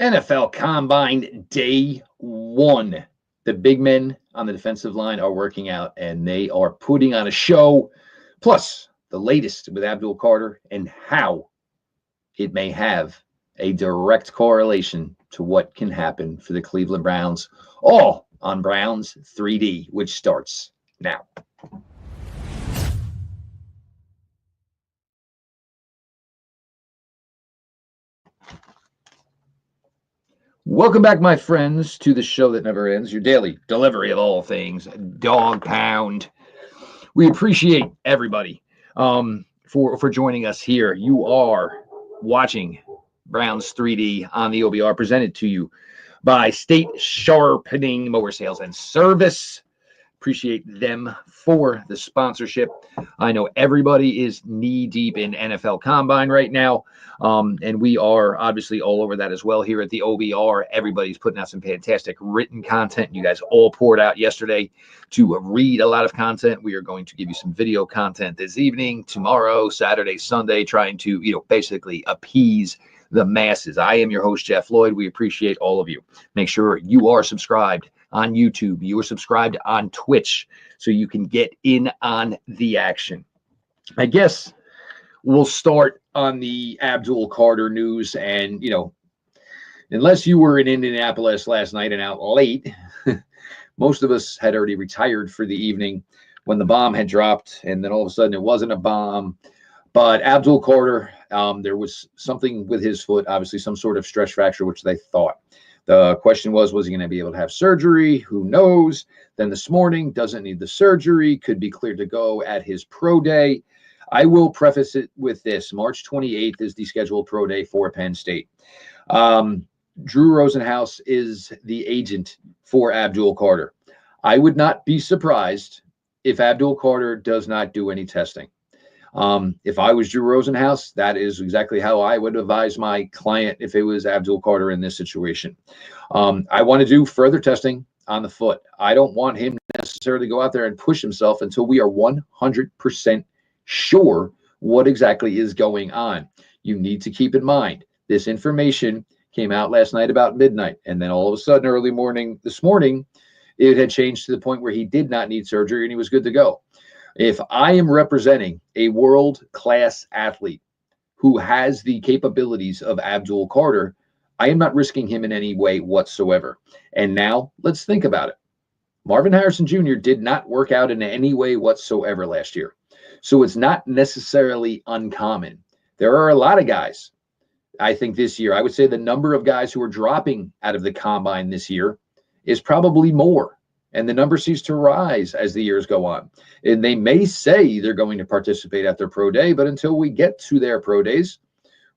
NFL Combine Day 1. The big men on the defensive line are working out, and they are putting on a show. Plus, the latest with Abdul Carter and how it may have a direct correlation to what can happen for the Cleveland Browns, all on Browns 3D, which starts now. Welcome back, my friends, to the show that never ends, your daily delivery of all things Dog Pound. We appreciate everybody for joining us here. You are watching Browns 3D on the OBR, presented to you by State Sharpening Mower Sales and Service. Appreciate them for the sponsorship. I know everybody is knee-deep in NFL Combine right now, and we are obviously all over that as well here at the OBR. Everybody's putting out some fantastic written content. You guys all poured out yesterday to read a lot of content. We are going to give you some video content this evening, tomorrow, Saturday, Sunday, trying to, basically appease the masses. I am your host, Jeff Lloyd. We appreciate all of you. Make sure you are subscribed on YouTube. You are subscribed on Twitch so you can get in on the action. I guess we'll start on the Abdul Carter news. And, unless you were in Indianapolis last night and out late, most of us had already retired for the evening when the bomb had dropped. And then all of a sudden it wasn't a bomb. But Abdul Carter, there was something with his foot, obviously some sort of stress fracture, which they thought. The question was he going to be able to have surgery? Who knows? Then this morning, doesn't need the surgery, could be cleared to go at his pro day. I will preface it with this. March 28th is the scheduled pro day for Penn State. Drew Rosenhaus is the agent for Abdul Carter. I would not be surprised if Abdul Carter does not do any testing. If I was Drew Rosenhaus, that is exactly how I would advise my client if it was Abdul Carter in this situation. I want to do further testing on the foot. I don't want him necessarily to go out there and push himself until we are 100% sure what exactly is going on. You need to keep in mind, this information came out last night about midnight, and then all of a sudden early morning this morning, it had changed to the point where he did not need surgery and he was good to go. If I am representing a world-class athlete who has the capabilities of Abdul Carter, I am not risking him in any way whatsoever. And now let's think about it. Marvin Harrison Jr. did not work out in any way whatsoever last year. So it's not necessarily uncommon. There are a lot of guys, I think this year, I would say the number of guys who are dropping out of the combine this year is probably more. And the number seems to rise as the years go on. And they may say they're going to participate at their pro day, but until we get to their pro days,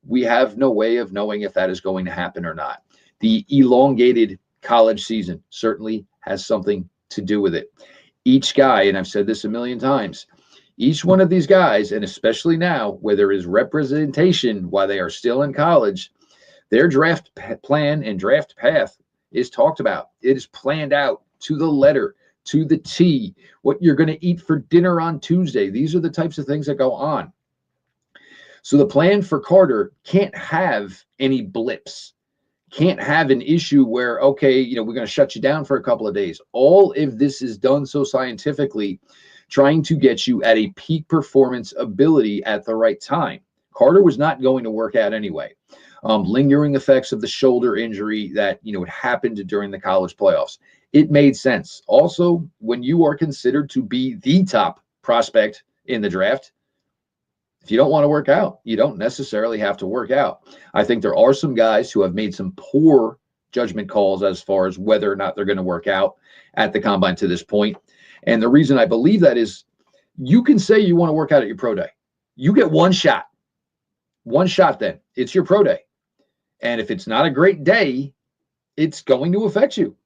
we have no way of knowing if that is going to happen or not. The elongated college season certainly has something to do with it. Each guy, and I've said this a million times, each one of these guys, and especially now where there is representation while they are still in college, their draft plan and draft path is talked about. It is planned out to the letter, to the T, what you're going to eat for dinner on Tuesday. These are the types of things that go on. So the plan for Carter can't have any blips, can't have an issue where, okay, we're going to shut you down for a couple of days. All of this is done so scientifically, trying to get you at a peak performance ability at the right time. Carter was not going to work out anyway. Lingering effects of the shoulder injury that, it happened during the college playoffs. It made sense. Also, when you are considered to be the top prospect in the draft, if you don't want to work out, you don't necessarily have to work out. I think there are some guys who have made some poor judgment calls as far as whether or not they're going to work out at the combine to this point. And the reason I believe that is you can say you want to work out at your pro day. You get one shot. One shot then. It's your pro day. And if it's not a great day, it's going to affect you.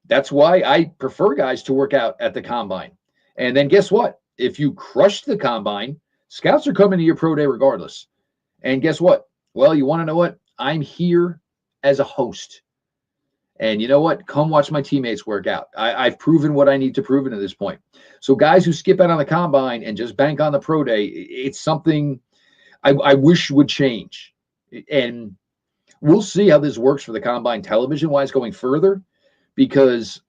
That's why I prefer guys to work out at the combine. And then guess what? If you crush the combine, scouts are coming to your pro day regardless. And guess what? Well, you want to know what? I'm here as a host. And you know what? Come watch my teammates work out. I've proven what I need to prove at this point. So guys who skip out on the combine and just bank on the pro day, it's something I wish would change. And We'll see how this works for the combine television wise going further, because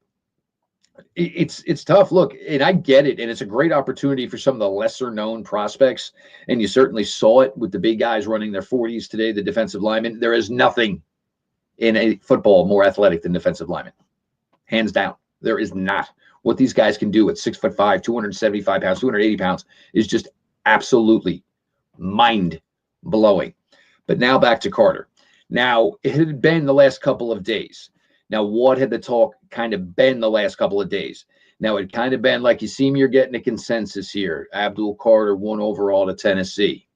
it's tough. Look, and I get it, and it's a great opportunity for some of the lesser known prospects. And you certainly saw it with the big guys running their 40s today, the defensive linemen. There is nothing in a football more athletic than defensive linemen, hands down. There is not. What these guys can do at 6'5", 275 pounds, 280 pounds is just absolutely mind blowing. But now back to Carter. Now, it had been the last couple of days. Now, what had the talk kind of been the last couple of days? Now, it kind of been like, you seem you're getting a consensus here. Abdul Carter 1 overall to Tennessee,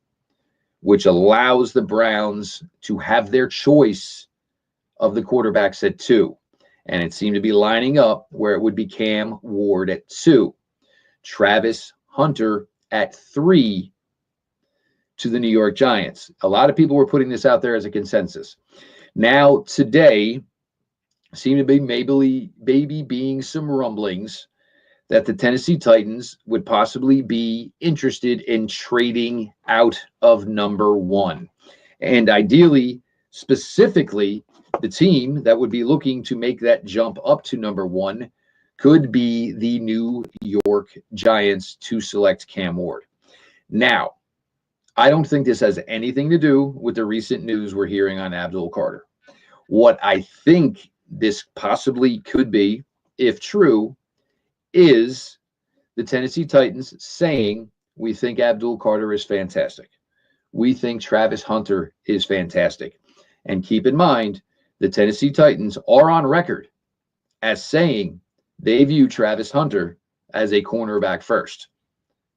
which allows the Browns to have their choice of the quarterbacks at 2. And it seemed to be lining up where it would be Cam Ward at 2, Travis Hunter at 3 to the New York Giants. A lot of people were putting this out there as a consensus. Now, today, seem to be maybe being some rumblings that the Tennessee Titans would possibly be interested in trading out of number 1. And ideally, specifically, the team that would be looking to make that jump up to number 1 could be the New York Giants to select Cam Ward. Now, I don't think this has anything to do with the recent news we're hearing on Abdul Carter. What I think this possibly could be, if true, is the Tennessee Titans saying, we think Abdul Carter is fantastic. We think Travis Hunter is fantastic. And keep in mind, the Tennessee Titans are on record as saying they view Travis Hunter as a cornerback first.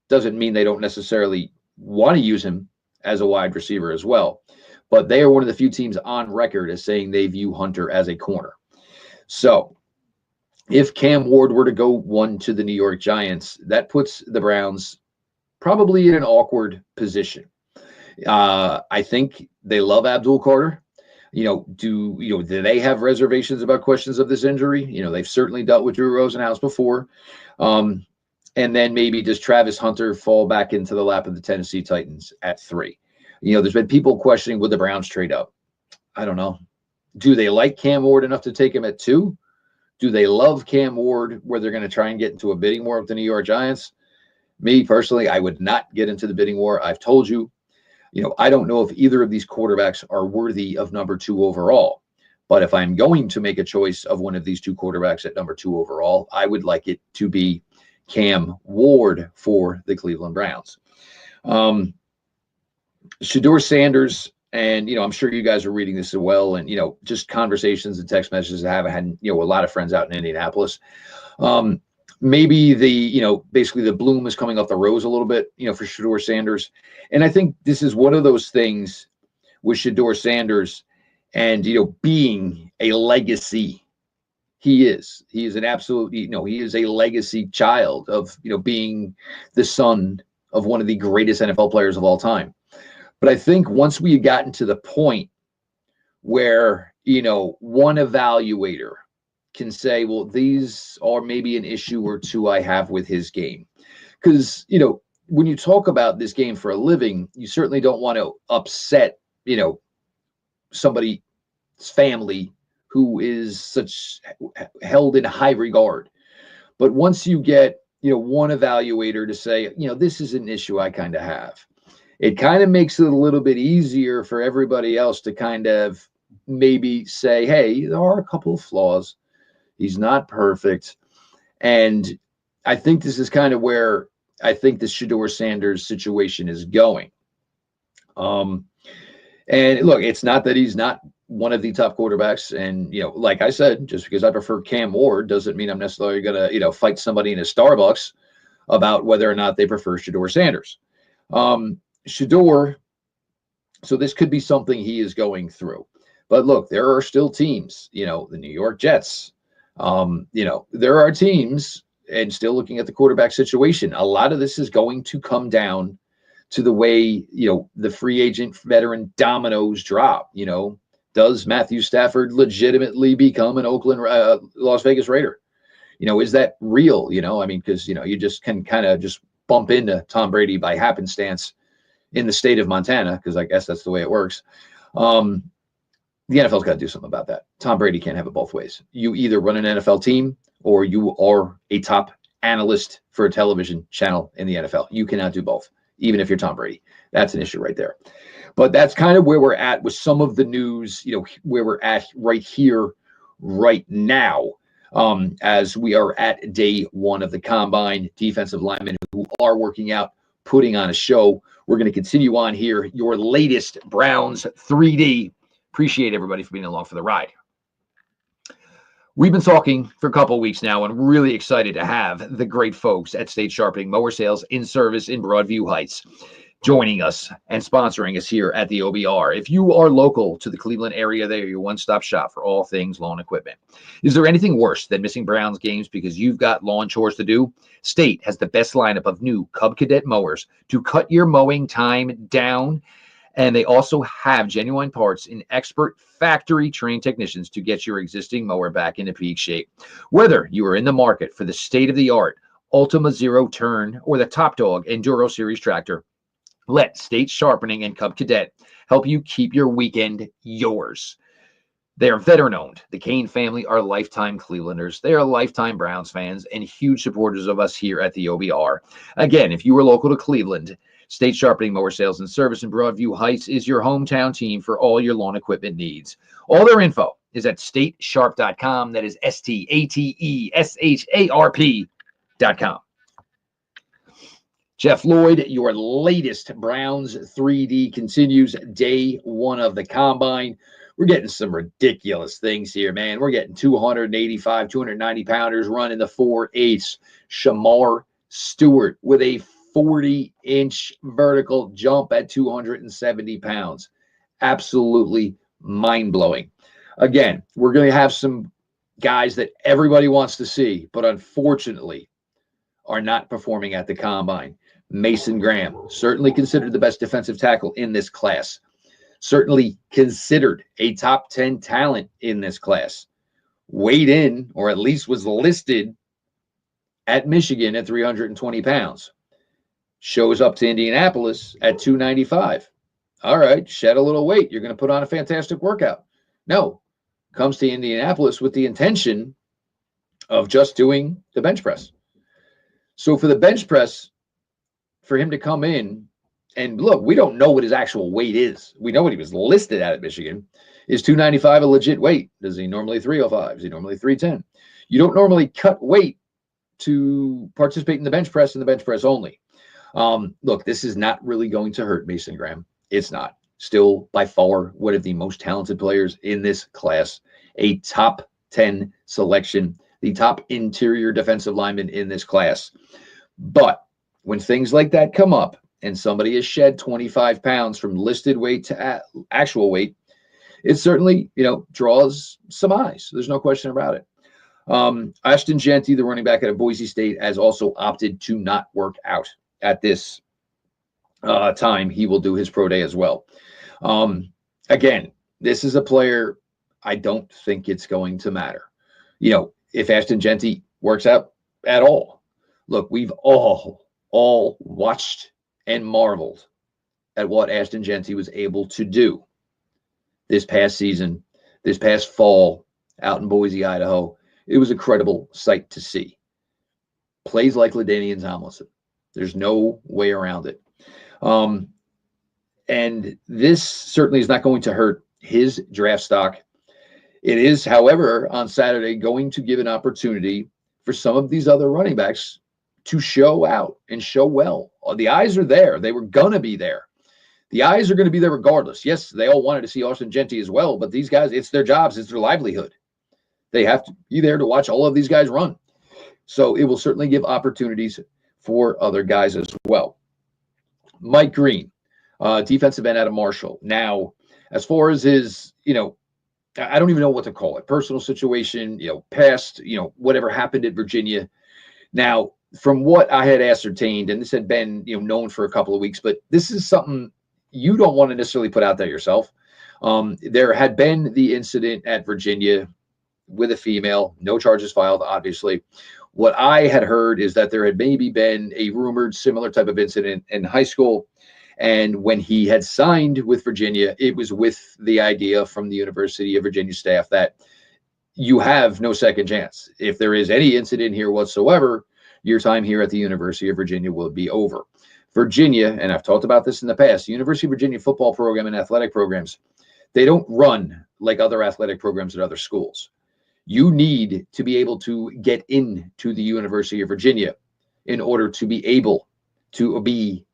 Doesn't mean they don't necessarily want to use him as a wide receiver as well, but they are one of the few teams on record as saying they view Hunter as a corner. So if Cam Ward were to go 1 to the New York Giants, that puts the Browns probably in an awkward position. I think they love Abdul Carter. Do they have reservations about questions of this injury? They've certainly dealt with Drew Rosenhaus before. And then maybe does Travis Hunter fall back into the lap of the Tennessee Titans at 3? There's been people questioning, would the Browns trade up? I don't know. Do they like Cam Ward enough to take him at 2? Do they love Cam Ward where they're going to try and get into a bidding war with the New York Giants? Me personally, I would not get into the bidding war. I've told you. I don't know if either of these quarterbacks are worthy of number 2 overall. But if I'm going to make a choice of one of these 2 quarterbacks at number 2 overall, I would like it to be Cam Ward for the Cleveland Browns. Shedeur Sanders, and, I'm sure you guys are reading this as well, and, just conversations and text messages I have had, a lot of friends out in Indianapolis. Maybe basically the bloom is coming off the rose a little bit, for Shedeur Sanders. And I think this is one of those things with Shedeur Sanders and, being a legacy. He is an absolute, he is a legacy child of, being the son of one of the greatest NFL players of all time. But I think once we had gotten to the point where, one evaluator can say, well, these are maybe an issue or 2 I have with his game. Because, when you talk about this game for a living, you certainly don't want to upset, somebody's family who is held in high regard. But once you get, one evaluator to say, this is an issue I kind of have, it kind of makes it a little bit easier for everybody else to kind of maybe say, hey, there are a couple of flaws. He's not perfect. And I think this is kind of where I think the Shedeur Sanders situation is going. And look, it's not that he's not one of the top quarterbacks. And, like I said, just because I prefer Cam Ward doesn't mean I'm necessarily going to, fight somebody in a Starbucks about whether or not they prefer Shedeur Sanders. Shedeur, so this could be something he is going through. But look, there are still teams, the New York Jets. There are teams, and still looking at the quarterback situation, a lot of this is going to come down to the way, the free agent veteran dominoes drop. Does Matthew Stafford legitimately become an Las Vegas Raider? Is that real? Because, you just can kind of just bump into Tom Brady by happenstance in the state of Montana, because I guess that's the way it works. The NFL's got to do something about that. Tom Brady can't have it both ways. You either run an NFL team or you are a top analyst for a television channel in the NFL. You cannot do both, even if you're Tom Brady. That's an issue right there. But that's kind of where we're at with some of the news, where we're at right here, right now, as we are at day one of the combine. Defensive linemen who are working out, putting on a show. We're going to continue on here. Your latest Browns 3D. Appreciate everybody for being along for the ride. We've been talking for a couple of weeks now, and really excited to have the great folks at State Sharpening Mower Sales in Service in Broadview Heights joining us and sponsoring us here at the OBR. If you are local to the Cleveland area, they're your one-stop shop for all things lawn equipment. Is there anything worse than missing Browns games because you've got lawn chores to do? State has the best lineup of new Cub Cadet mowers to cut your mowing time down. And they also have genuine parts and expert factory-trained technicians to get your existing mower back into peak shape. Whether you are in the market for the state-of-the-art Ultima Zero Turn or the Top Dog Enduro Series tractor, let State Sharpening and Cub Cadet help you keep your weekend yours. They are veteran-owned. The Kane family are lifetime Clevelanders. They are lifetime Browns fans and huge supporters of us here at the OBR. Again, if you are local to Cleveland, State Sharpening Mower Sales and Service in Broadview Heights is your hometown team for all your lawn equipment needs. All their info is at statesharp.com. That is STATESHARP.com. Jeff Lloyd, your latest Browns 3D continues day one of the combine. We're getting some ridiculous things here, man. We're getting 285, 290 pounders running the 4.8s. Shamar Stewart with a 40-inch vertical jump at 270 pounds. Absolutely mind-blowing. Again, we're going to have some guys that everybody wants to see, but unfortunately are not performing at the combine. Mason Graham, certainly considered the best defensive tackle in this class. Certainly considered a top 10 talent in this class. Weighed in, or at least was listed at Michigan at 320 pounds. Shows up to Indianapolis at 295. All right, shed a little weight. You're going to put on a fantastic workout. No, comes to Indianapolis with the intention of just doing the bench press. So for the bench press, for him to come in, and look, we don't know what his actual weight is. We know what he was listed at Michigan. Is 295 a legit weight? Does he normally 305? Is he normally 310? You don't normally cut weight to participate in the bench press and the bench press only. Look, this is not really going to hurt Mason Graham. It's not. Still, by far, one of the most talented players in this class. A top 10 selection. The top interior defensive lineman in this class. But when things like that come up and somebody has shed 25 pounds from listed weight to actual weight, it certainly, draws some eyes. There's no question about it. Ashton Jeanty, the running back out of Boise State, has also opted to not work out at this time. He will do his pro day as well. Again, this is a player, I don't think it's going to matter. If Ashton Jeanty works out at all. Look, we've all watched and marveled at what Ashton Jeanty was able to do this past season, this past fall out in Boise, Idaho. It was a incredible sight to see. Plays like LaDainian Tomlinson. There's no way around it. And this certainly is not going to hurt his draft stock. It is, however, on Saturday going to give an opportunity for some of these other running backs to show out and show well. The eyes are there. They were going to be there. The eyes are going to be there regardless. Yes, they all wanted to see Ashton Jeanty as well, but these guys, it's their jobs. It's their livelihood. They have to be there to watch all of these guys run. So it will certainly give opportunities for other guys as well. Mike Green, defensive end out of Marshall. Now, as far as his, I don't even know what to call it. Personal situation, past, whatever happened at Virginia. Now, from what I had ascertained, and this had been, known for a couple of weeks, but this is something you don't want to necessarily put out there yourself. There had been the incident at Virginia with a female, no charges filed, obviously. What I had heard is that there had maybe been a rumored similar type of incident in high school, And when he had signed with Virginia, it was with the idea from the University of Virginia staff that you have no second chance. If there is any incident here whatsoever, your time here at the University of Virginia will be over. Virginia, and I've talked about this in the past, the University of Virginia football program and athletic programs, they don't run like other athletic programs at other schools. You need to be able to get into the University of Virginia in order to be able to be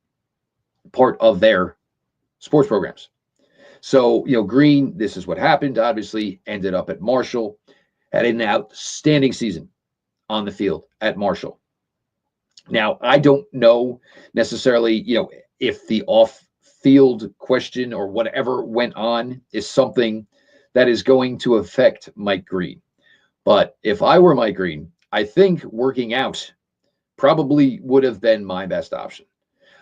part of their sports programs. So, Green, this is what happened. Obviously, ended up at Marshall, had an outstanding season on the field at Marshall. Now, I don't know necessarily, if the off-field question or whatever went on is something that is going to affect Mike Green. But if I were Mike Green, I think working out probably would have been my best option.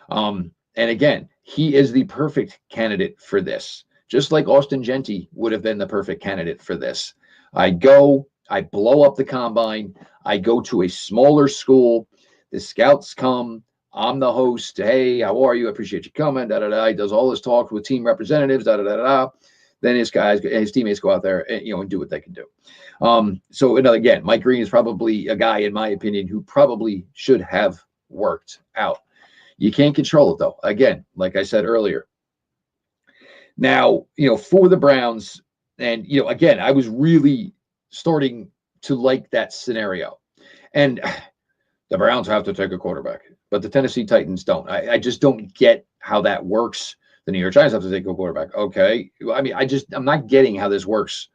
And again, he is the perfect candidate for this, just like Austin Genty would have been the perfect candidate for this. I blow up the combine, I go to a smaller school, the scouts come, I'm the host, hey, how are you? I appreciate you coming, He does all this talk with team representatives, Then his teammates go out there and do what they can do. So again, Mike Green is probably a guy, in my opinion, who probably should have worked out. You can't control it, though. Again, like I said earlier. Now, for the Browns, and, again, I was really starting to like that scenario. And the Browns have to take a quarterback, but the Tennessee Titans don't. I just don't get how that works. The New York Giants have to take a quarterback. Okay. I mean, I'm not getting how this works.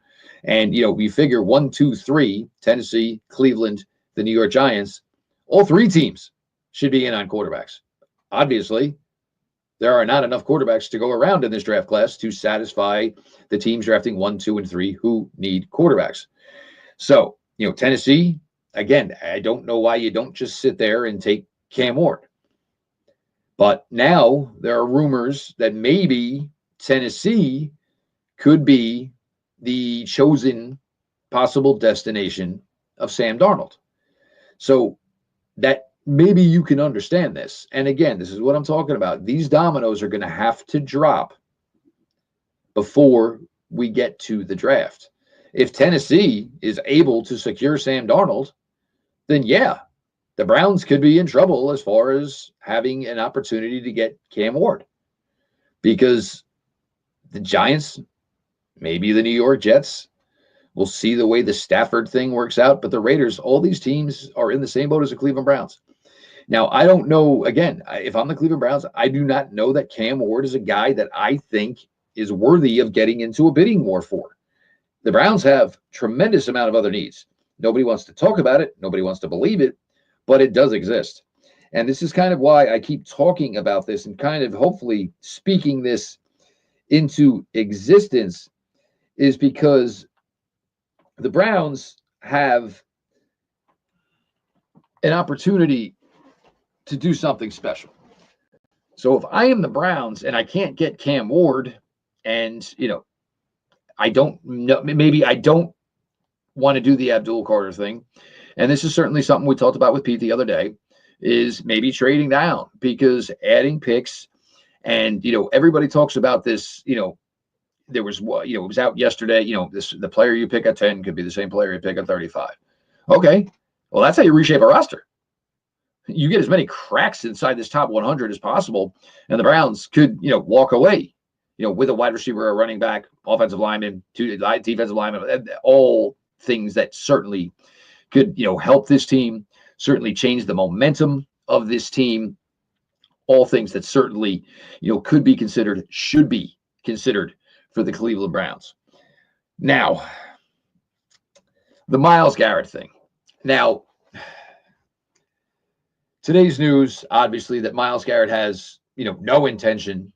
And, we figure 1, 2, 3, Tennessee, Cleveland, the New York Giants, all three teams should be in on quarterbacks. Obviously, there are not enough quarterbacks to go around in this draft class to satisfy the teams drafting 1, 2, and 3 who need quarterbacks. So, Tennessee, again, I don't know why you don't just sit there and take Cam Ward. But now there are rumors that maybe Tennessee could be the chosen possible destination of Sam Darnold. So that maybe you can understand this. And again, this is what I'm talking about. These dominoes are going to have to drop before we get to the draft. If Tennessee is able to secure Sam Darnold, then yeah, the Browns could be in trouble as far as having an opportunity to get Cam Ward. Because the Giants, maybe the New York Jets, we'll see the way the Stafford thing works out. But the Raiders, all these teams are in the same boat as the Cleveland Browns. Now, I don't know, again, if I'm the Cleveland Browns, I do not know that Cam Ward is a guy that I think is worthy of getting into a bidding war for. The Browns have tremendous amount of other needs. Nobody wants to talk about it. Nobody wants to believe it, but it does exist. And this is kind of why I keep talking about this and kind of hopefully speaking this into existence, is because the Browns have an opportunity to do something special. So if I am the Browns and I can't get Cam Ward, and, I don't know, maybe I don't want to do the Abdul Carter thing. And this is certainly something we talked about with Pete the other day, is maybe trading down, because adding picks, and, everybody talks about this, there was, it was out yesterday, the player you pick at 10 could be the same player you pick at 35. Okay. Well, that's how you reshape a roster. You get as many cracks inside this top 100 as possible, and the Browns could, walk away, with a wide receiver, a running back, offensive lineman, 2 defensive linemen, all things that certainly could, help this team, certainly change the momentum of this team, all things that certainly, could be considered, should be considered for the Cleveland Browns. Now, the Myles Garrett thing. Now, today's news, obviously, that Myles Garrett has, no intention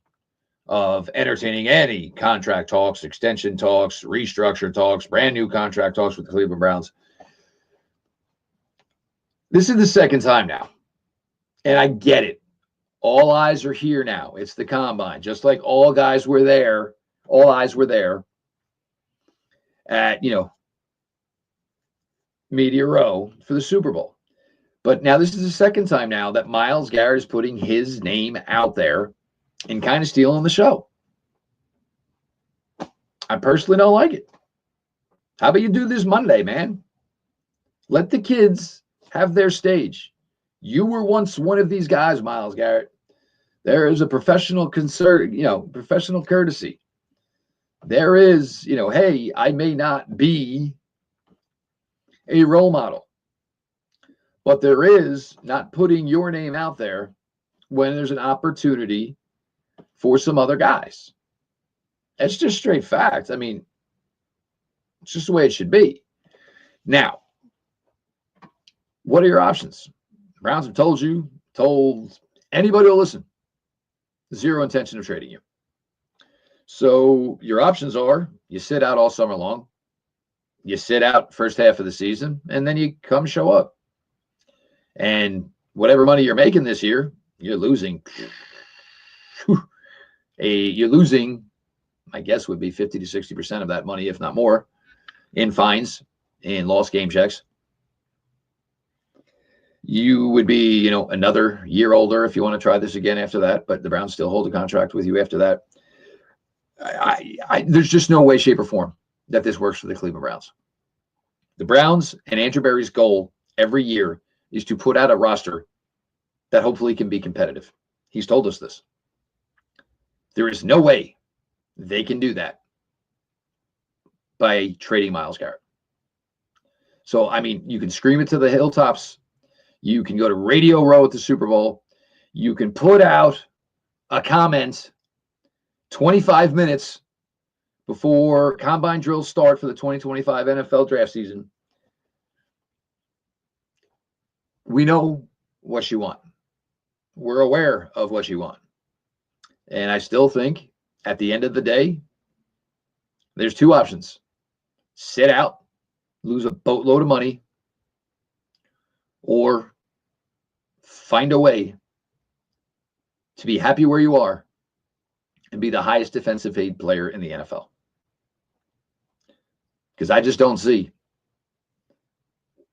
of entertaining any contract talks, extension talks, restructure talks, brand new contract talks with the Cleveland Browns. This is the second time now, and I get it. All eyes are here now. It's the combine. Just like all eyes were there at, Media Row for the Super Bowl. But now this is the second time now that Myles Garrett is putting his name out there and kind of stealing the show. I personally don't like it. How about you do this Monday, man? Let the kids have their stage. You were once one of these guys, Myles Garrett. There is a professional concern, professional courtesy. There is, hey, I may not be a role model, but there is not putting your name out there when there's an opportunity for some other guys. It's just straight facts. I mean, it's just the way it should be. Now, what are your options? The Browns have told anybody who'll listen, zero intention of trading you. So your options are you sit out all summer long, you sit out first half of the season, and then you come show up. And whatever money you're making this year, you're losing. You're losing, I guess, would be 50 to 60% of that money, if not more, in fines, in lost game checks. You would be, another year older if you want to try this again after that, but the Browns still hold a contract with you after that. There's just no way, shape, or form that this works for the Cleveland Browns. The Browns and Andrew Berry's goal every year is to put out a roster that hopefully can be competitive. He's told us this. There is no way they can do that by trading Myles Garrett. So, I mean, you can scream it to the hilltops. You can go to Radio Row at the Super Bowl. You can put out a comment 25 minutes before combine drills start for the 2025 NFL draft season. We know what you want. We're aware of what you want. And I still think at the end of the day, there's two options. Sit out, lose a boatload of money, or find a way to be happy where you are and be the highest defensive paid player in the NFL. Because I just don't see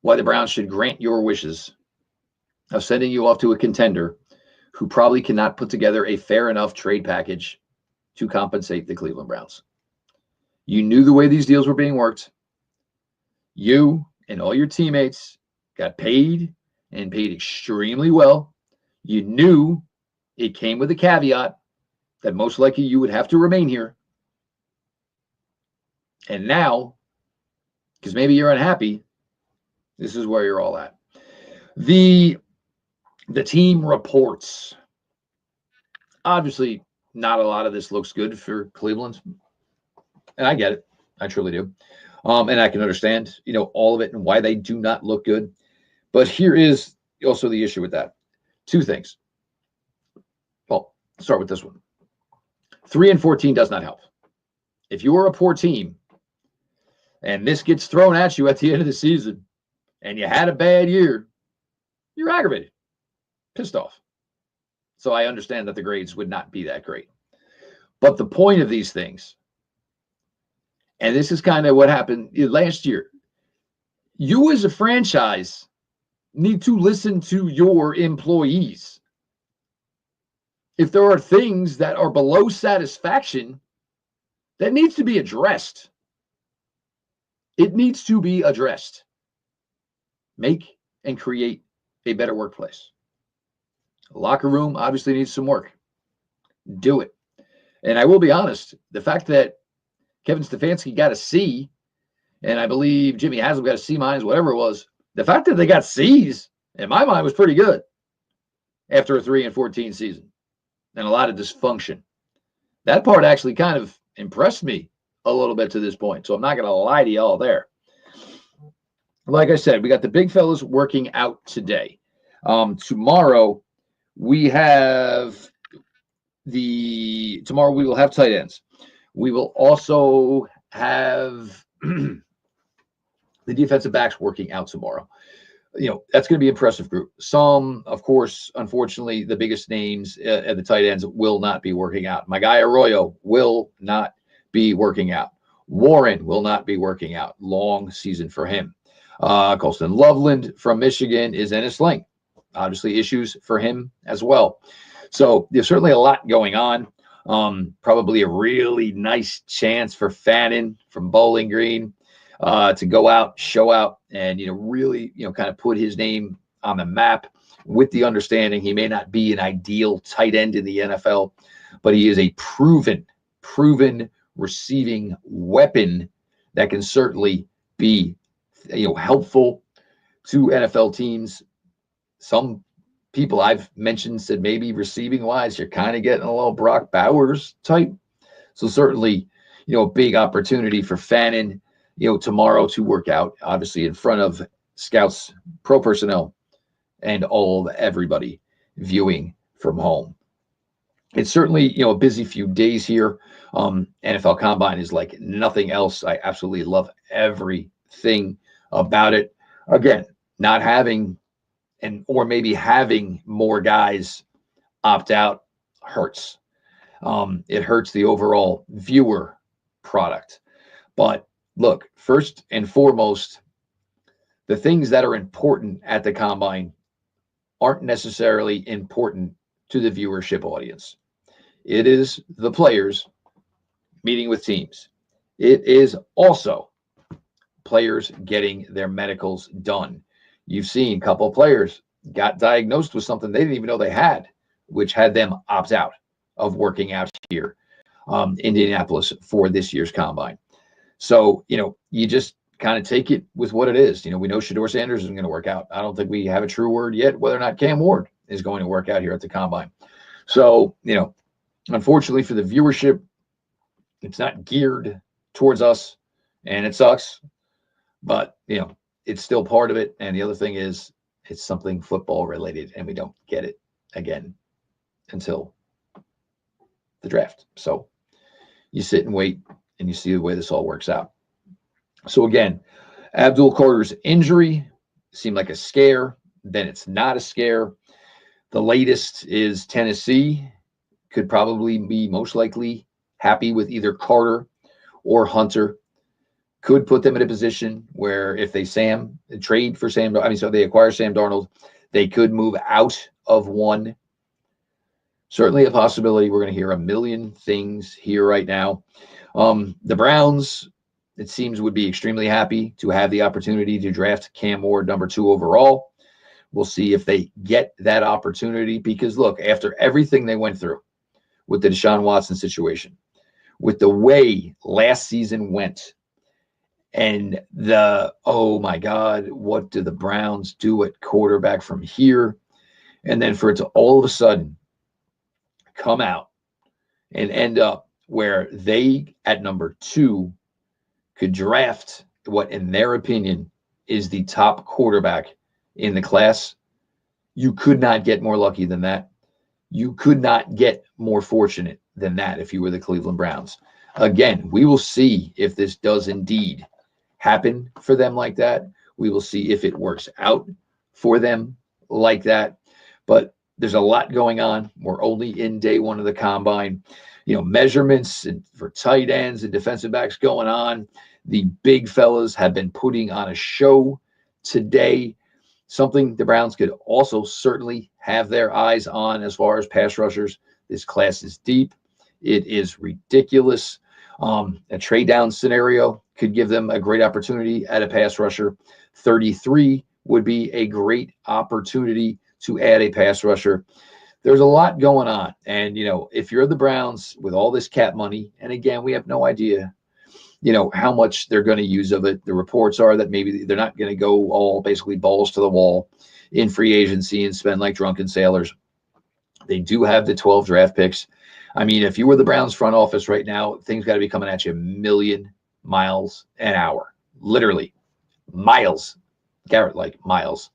why the Browns should grant your wishes of sending you off to a contender who probably cannot put together a fair enough trade package to compensate the Cleveland Browns. You knew the way these deals were being worked. You and all your teammates got paid and paid extremely well. You knew it came with a caveat that most likely you would have to remain here. And now, because maybe you're unhappy, this is where you're all at. The team reports. Obviously, not a lot of this looks good for Cleveland. And I get it. I truly do. And I can understand, all of it and why they do not look good. But here is also the issue with that. Two things. Well, let's start with this one. 3-14 does not help. If you are a poor team and this gets thrown at you at the end of the season and you had a bad year, you're aggravated, pissed off. So I understand that the grades would not be that great. But the point of these things, and this is kind of what happened last year, you as a franchise need to listen to your employees. If there are things that are below satisfaction, that needs to be addressed. It needs to be addressed. Make and create a better workplace. The locker room obviously needs some work. Do it. And I will be honest, the fact that Kevin Stefanski got a C, and I believe Jimmy Haslam got a C-, whatever it was, the fact that they got C's, in my mind, was pretty good after a 3-14 season and a lot of dysfunction. That part actually kind of impressed me a little bit to this point, so I'm not going to lie to y'all there. Like I said, we got the big fellas working out today. Tomorrow we will have tight ends. We will also have the defensive backs working out tomorrow. That's going to be an impressive group. Some, of course, unfortunately, the biggest names at the tight ends will not be working out. My guy Arroyo will not be working out. Warren will not be working out. Long season for him. Colston Loveland from Michigan is in a sling. Obviously, issues for him as well. So there's certainly a lot going on. Probably a really nice chance for Fannin from Bowling Green to go out, show out, and really kind of put his name on the map. With the understanding he may not be an ideal tight end in the NFL, but he is a proven receiving weapon that can certainly be helpful to NFL teams. Some people I've mentioned said maybe receiving wise, you're kind of getting a little Brock Bowers type. So certainly, a big opportunity for Fannin, tomorrow to work out, obviously in front of scouts, pro personnel, and everybody viewing from home. It's certainly, a busy few days here. NFL Combine is like nothing else. I absolutely love everything about it. Again, not having or maybe having more guys opt out hurts. It hurts the overall viewer product. But look, first and foremost, the things that are important at the Combine aren't necessarily important to the viewership audience. It is the players meeting with teams. It is also players getting their medicals done. You've seen a couple of players got diagnosed with something they didn't even know they had, which had them opt out of working out here, Indianapolis, for this year's Combine. So, you just kind of take it with what it is. We know Shedeur Sanders isn't going to work out. I don't think we have a true word yet whether or not Cam Ward is going to work out here at the Combine. So, unfortunately for the viewership, it's not geared towards us, and it sucks. But, it's still part of it. And the other thing is it's something football related, and we don't get it again until the draft. So you sit and wait, and you see the way this all works out. So again, Abdul Carter's injury seemed like a scare. Then it's not a scare. The latest is Tennessee could probably be most likely happy with either Carter or Hunter. Could put them in a position where if they trade for so they acquire Sam Darnold, they could move out of one. Certainly a possibility. We're going to hear a million things here right now. The Browns, it seems, would be extremely happy to have the opportunity to draft Cam Ward number 2 overall. We'll see if they get that opportunity because, look, after everything they went through with the Deshaun Watson situation, with the way last season went, and oh my God, what do the Browns do at quarterback from here? And then for it to all of a sudden come out and end up where they, at number 2, could draft what, in their opinion, is the top quarterback in the class. You could not get more lucky than that. You could not get more fortunate than that if you were the Cleveland Browns. Again, we will see if this does indeed happen for them like that. We will see if it works out for them like that. But there's a lot going on. We're only in day 1 of the Combine. Measurements for tight ends and defensive backs going on. The big fellas have been putting on a show today. Something the Browns could also certainly have their eyes on as far as pass rushers. This class is deep. It is ridiculous. A trade down scenario could give them a great opportunity at a pass rusher. 33 would be a great opportunity to add a pass rusher. There's a lot going on. And, if you're the Browns with all this cap money, and again, we have no idea, how much they're going to use of it. The reports are that maybe they're not going to go all basically balls to the wall in free agency and spend like drunken sailors. They do have the 12 draft picks. I mean, if you were the Browns front office right now, things got to be coming at you a million miles an hour. Literally miles. Garrett, like miles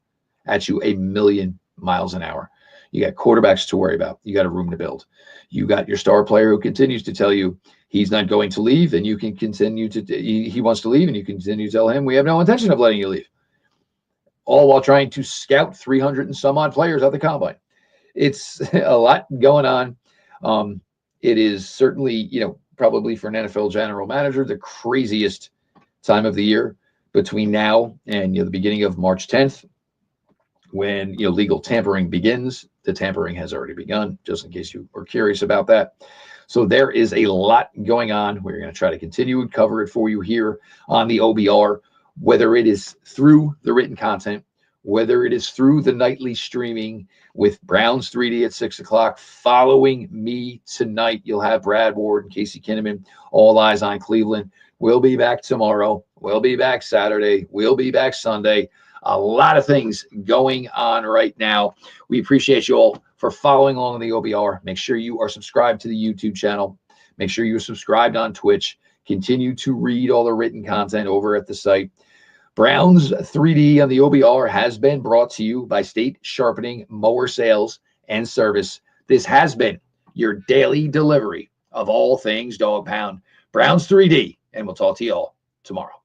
at you, a million miles an hour. You got quarterbacks to worry about. You got a room to build. You got your star player who continues to tell you he's not going to leave, and you can continue to, he wants to leave, and you continue to tell him we have no intention of letting you leave. All while trying to scout 300 and some odd players at the Combine. It's a lot going on. It is certainly, probably for an NFL general manager, the craziest time of the year between now and the beginning of March 10th, when legal tampering begins the tampering has already begun, just in case you were curious about that. So there is a lot going on. We're going to try to continue and cover it for you here on the OBR, whether it is through the written content, whether it is through the nightly streaming with Browns 3D at 6 o'clock. Following me tonight, you'll have Brad Ward and Casey Kinnaman, All Eyes on Cleveland. We'll be back tomorrow. We'll be back Saturday. We'll be back Sunday. A lot of things going on right now. We appreciate you all for following along on the OBR. Make sure you are subscribed to the YouTube channel. Make sure you're subscribed on Twitch. Continue to read all the written content over at the site. Browns 3D on the OBR has been brought to you by State Sharpening Mower Sales and Service. This has been your daily delivery of all things dog pound. Browns 3D, and we'll talk to you all tomorrow.